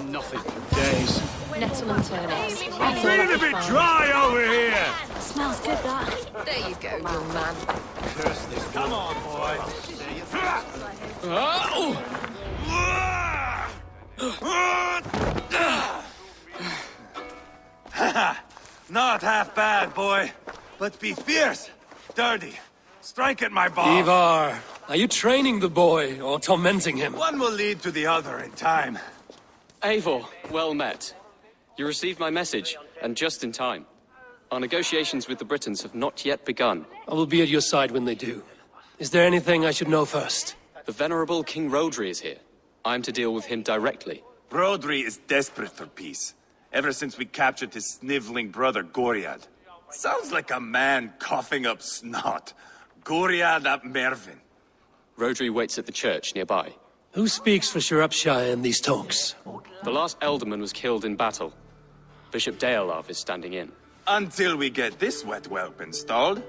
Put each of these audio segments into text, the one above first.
Nothing for days. Nettle and turnips. I'm feeling a bit dry over here. Smells good, that. There you go, young man. Curse this. Come on, boy. Not half bad, boy. But be fierce, dirty. Strike at my ball. Ivar, are you training the boy or tormenting him? One will lead to the other in time. Eivor, well met. You received my message, and just in time. Our negotiations with the Britons have not yet begun. I will be at your side when they do. Is there anything I should know first? The venerable King Rodri is here. I am to deal with him directly. Rodri is desperate for peace, ever since we captured his sniveling brother Goriad. Sounds like a man coughing up snot. Goriad ap Mervin. Rodri waits at the church nearby. Who speaks for Shropshire in these talks? The last alderman was killed in battle. Bishop Deolav is standing in. Until we get this wet whelp installed.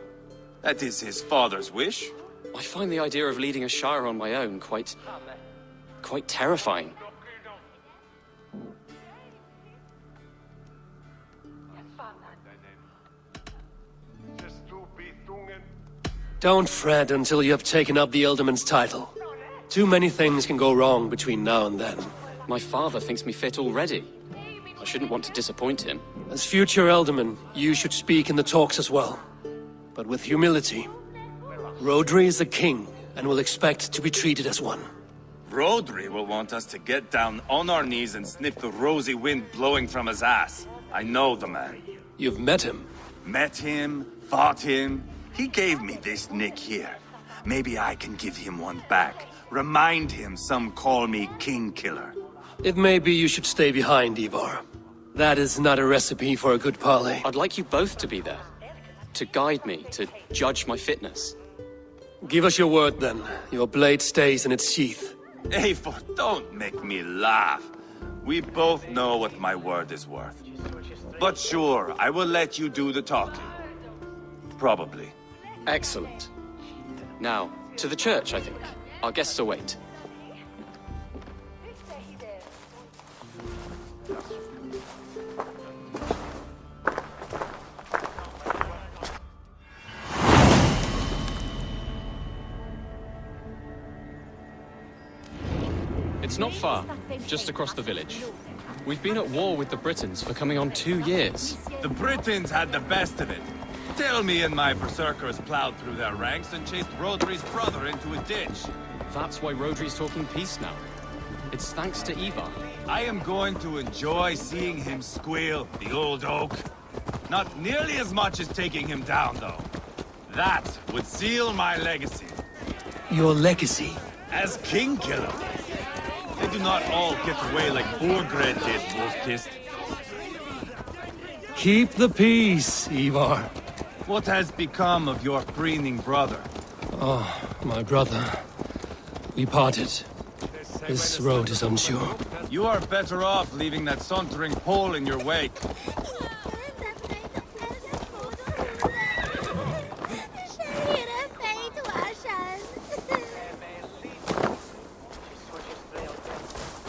That is his father's wish. I find the idea of leading a shire on my own quite terrifying. Don't fret until you have taken up the Ealdorman's title. Too many things can go wrong between now and then. My father thinks me fit already. I shouldn't want to disappoint him. As future Ealdorman, you should speak in the talks as well. But with humility. Rodri is the king, and will expect to be treated as one. Rodri will want us to get down on our knees and sniff the rosy wind blowing from his ass. I know the man. You've met him. Met him, fought him. He gave me this nick here. Maybe I can give him one back. Remind him some call me King Killer. It may be you should stay behind, Ivar. That is not a recipe for a good parley. I'd like you both to be there. To guide me, to judge my fitness. Give us your word, then. Your blade stays in its sheath. Eivor, don't make me laugh. We both know what my word is worth. But sure, I will let you do the talking. Probably. Excellent. Now, to the church, I think. Our guests await. It's not far, just across the village. We've been at war with the Britons for coming on 2 years. The Britons had the best of it. Tell me and my berserkers plowed through their ranks and chased Rodri's brother into a ditch. That's why Rodri's talking peace now. It's thanks to Ivar. I am going to enjoy seeing him squeal, the old oak. Not nearly as much as taking him down, though. That would seal my legacy. Your legacy? As King Killer. They do not all get away like Borgred did, Wolf-Kissed. Keep the peace, Ivar. What has become of your preening brother? Oh, my brother. We parted. This road is unsure. You are better off leaving that sauntering Pole in your wake.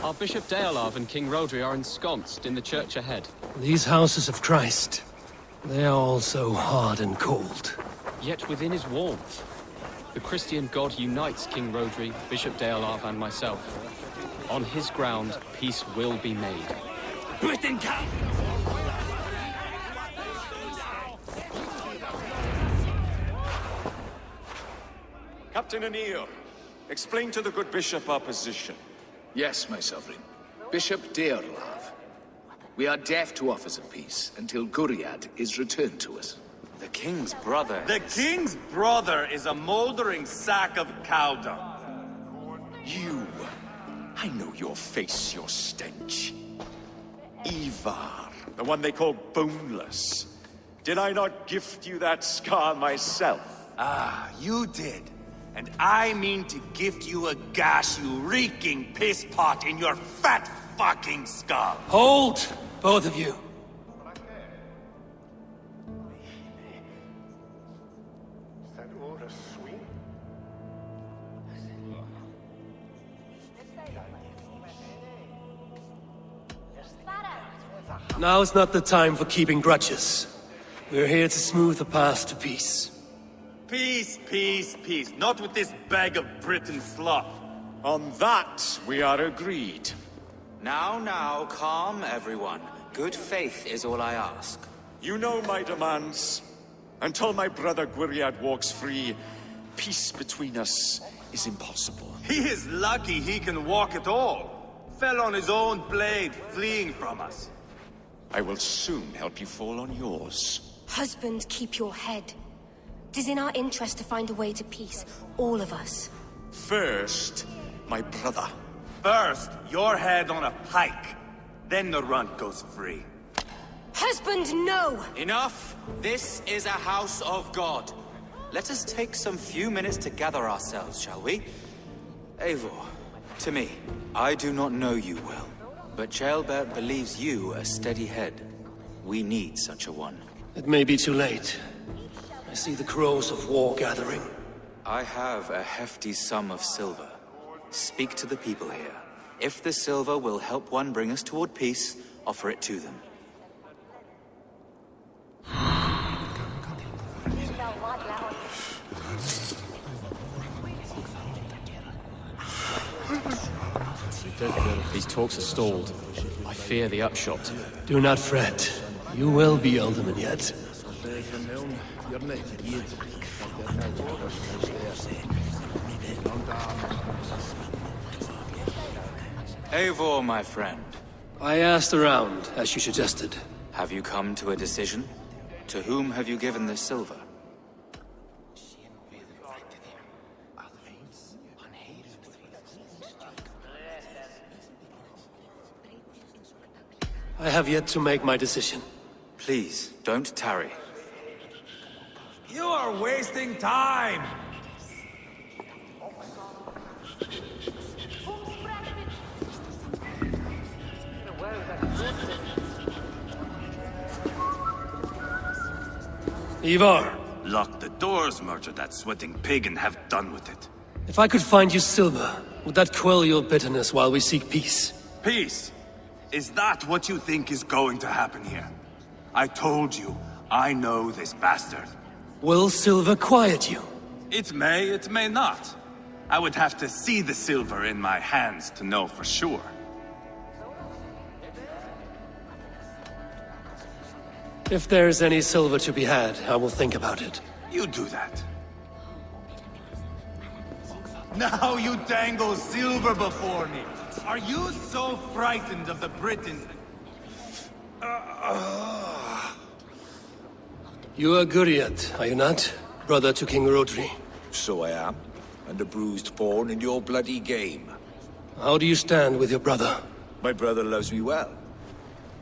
Our Bishop Deolav and King Rodri are ensconced in the church ahead. These houses of Christ, they are all so hard and cold. Yet within his warmth, the Christian God unites King Rodri, Bishop Deolav, and myself. On his ground, peace will be made. Britain come! Captain Anil, explain to the good bishop our position. Yes, my sovereign. Bishop Deolav. We are deaf to offers of peace until Guriad is returned to us. The king's brother. The king's brother is a moldering sack of cow dung. You. I know your face, your stench. Ivar, the one they call boneless. Did I not gift you that scar myself? Ah, you did. And I mean to gift you a gash, you reeking piss pot in your fat fucking skull. Hold, both of you. Now's not the time for keeping grudges. We're here to smooth the path to peace. Peace, peace, peace. Not with this bag of Britain slop. On that, we are agreed. Now, calm everyone. Good faith is all I ask. You know my demands. Until my brother Gwriad walks free, peace between us is impossible. He is lucky he can walk at all. Fell on his own blade, fleeing from us. I will soon help you fall on yours. Husband, keep your head. It is in our interest to find a way to peace, all of us. First, my brother. First, your head on a pike. Then the runt goes free. Husband, no! Enough! This is a house of God. Let us take some few minutes to gather ourselves, shall we? Eivor, to me, I do not know you well, but Ceolbert believes you a steady head. We need such a one. It may be too late. I see the crows of war gathering. I have a hefty sum of silver. Speak to the people here. If the silver will help one bring us toward peace, offer it to them. These talks are stalled. I fear the upshot. Do not fret. You will be alderman yet. Eivor, my friend. I asked around, as you suggested. Have you come to a decision? To whom have you given this silver? I have yet to make my decision. Please, don't tarry. You are wasting time! Ivar, Lock the doors, murder that sweating pig, and have done with it. if I could find you silver, would that quell your bitterness while we seek peace? Peace? Is that what you think is going to happen here? I told you, I know this bastard. Will silver quiet you? It may not. I would have to see the silver in my hands to know for sure. If there is any silver to be had, I will think about it. You do that. Now you dangle silver before me. Are you so frightened of the Britons? You are Gwriad, are you not? Brother to King Rodri. So I am, and a bruised pawn in your bloody game. How do you stand with your brother? My brother loves me well,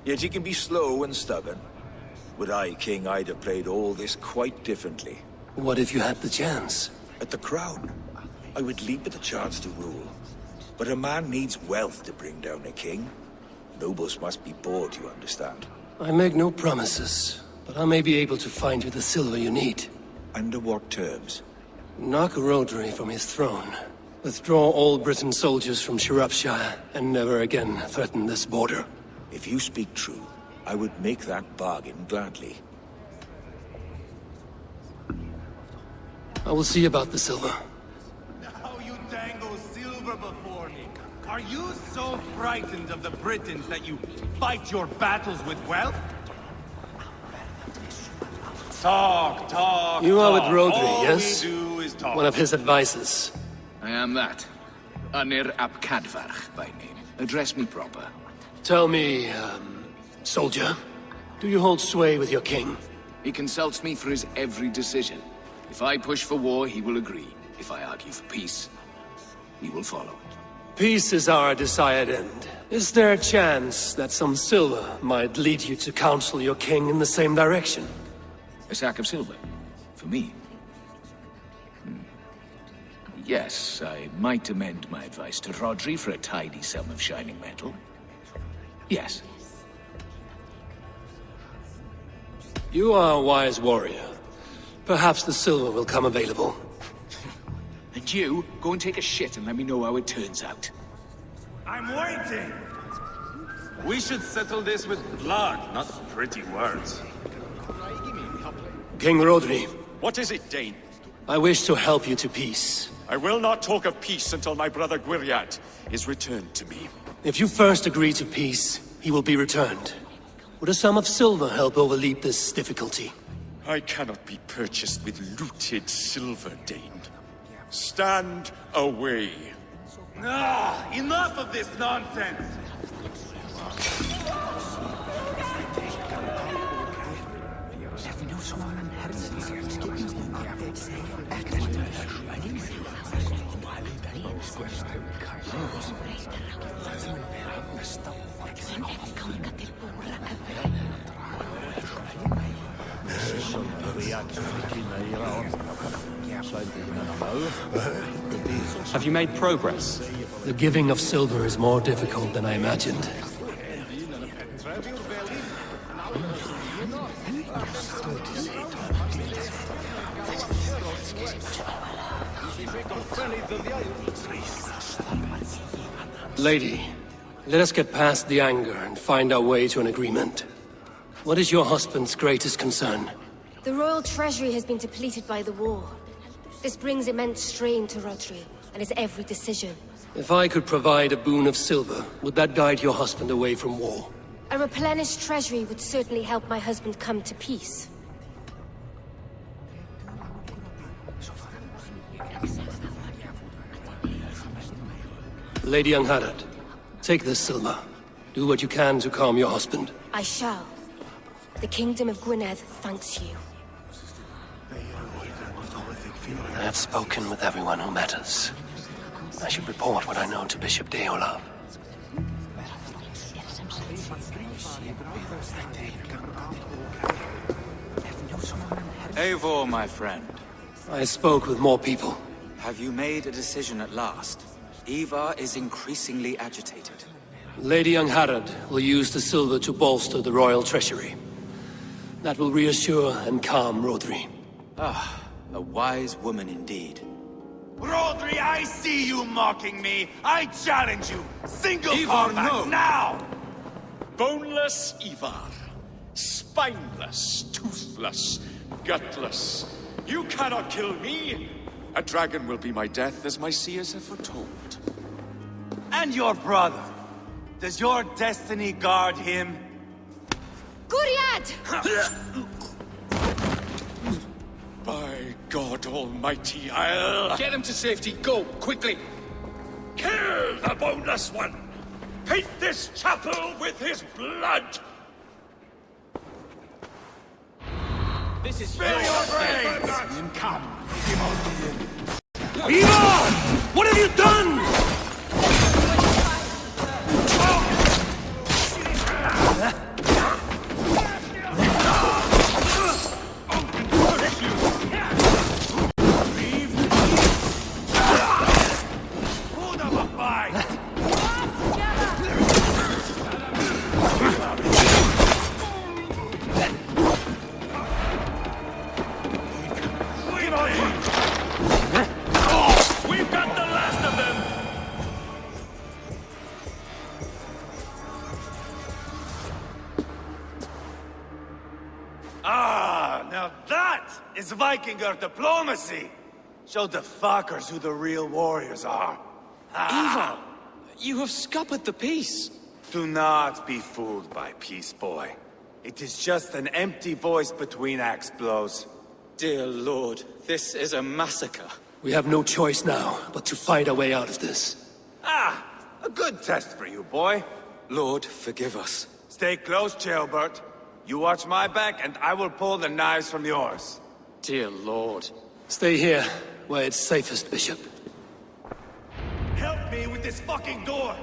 yet he can be slow and stubborn. Were I king, I'd have played all this quite differently. What if you had the chance? At the crown, I would leap at the chance to rule. But a man needs wealth to bring down a king. Nobles must be bought, you understand. I make no promises, but I may be able to find you the silver you need. Under what terms? Knock Rodri from his throne. Withdraw all Britain soldiers from Shropshire, and never again threaten this border. If you speak true, I would make that bargain gladly. I will see about the silver. Now you dangle silver before me. Are you so frightened of the Britons that you fight your battles with wealth? Talk. You are with talk. Rodri, All yes? we do is talk. One of his advisors. I am that. Anir ap Cadfarch by name. Address me proper. Tell me, soldier, do you hold sway with your king? He consults me for his every decision. If I push for war, he will agree. If I argue for peace, he will follow. Peace is our desired end. Is there a chance that some silver might lead you to counsel your king in the same direction? A sack of silver? For me? Yes, I might amend my advice to Rodri for a tidy sum of shining metal. Yes. You are a wise warrior. Perhaps the silver will come available. And you, go and take a shit and let me know how it turns out. I'm waiting. We should settle this with blood, not pretty words. King Rodri, What is it, Dane? I wish to help you to peace. I will not talk of peace until my brother Gwiriad is returned to me. If you first agree to peace, he will be returned. Would a sum of silver help overleap this difficulty? I cannot be purchased with looted silver, Dane. Stand away. Ah, enough of this nonsense! Have you made progress? The giving of silver is more difficult than I imagined. Lady, let us get past the anger and find our way to an agreement. What is your husband's greatest concern? The royal treasury has been depleted by the war. This brings immense strain to Rodri and his every decision. If I could provide a boon of silver, would that guide your husband away from war? A replenished treasury would certainly help my husband come to peace. Lady Angharad, take this silver. Do what you can to calm your husband. I shall. The Kingdom of Gwynedd thanks you. I have spoken with everyone who matters. I should report what I know to Bishop Deolaf. Eivor, my friend. I spoke with more people. Have you made a decision at last? Ivar is increasingly agitated. Lady Angharad will use the silver to bolster the royal treasury. That will reassure and calm Rodri. Ah, a wise woman indeed. Rodri, I see you mocking me! I challenge you! Single Ivar, combat, no. now! Boneless Ivar. Spineless, toothless, gutless. You cannot kill me! A dragon will be my death, as my seers have foretold. And your brother. Does your destiny guard him? Gwriad! By God Almighty, I'll... Get him to safety. Go, quickly. Kill the boneless one! Paint this chapel with his blood! This is Spill your brains! Come! Ivar! What have you done? Who the fight? We've got the last of them! Ah, now that is Vikinger diplomacy! Show the fuckers who the real warriors are. Ivar! You have scuppered the peace! Do not be fooled by peace, boy. It is just an empty voice between axe blows. Dear Lord, this is a massacre. We have no choice now, but to fight our way out of this. Ah, a good test for you, boy. Lord, forgive us. Stay close, Jailbert. You watch my back, and I will pull the knives from yours. Dear Lord. Stay here, where it's safest, Bishop. Help me with this fucking door!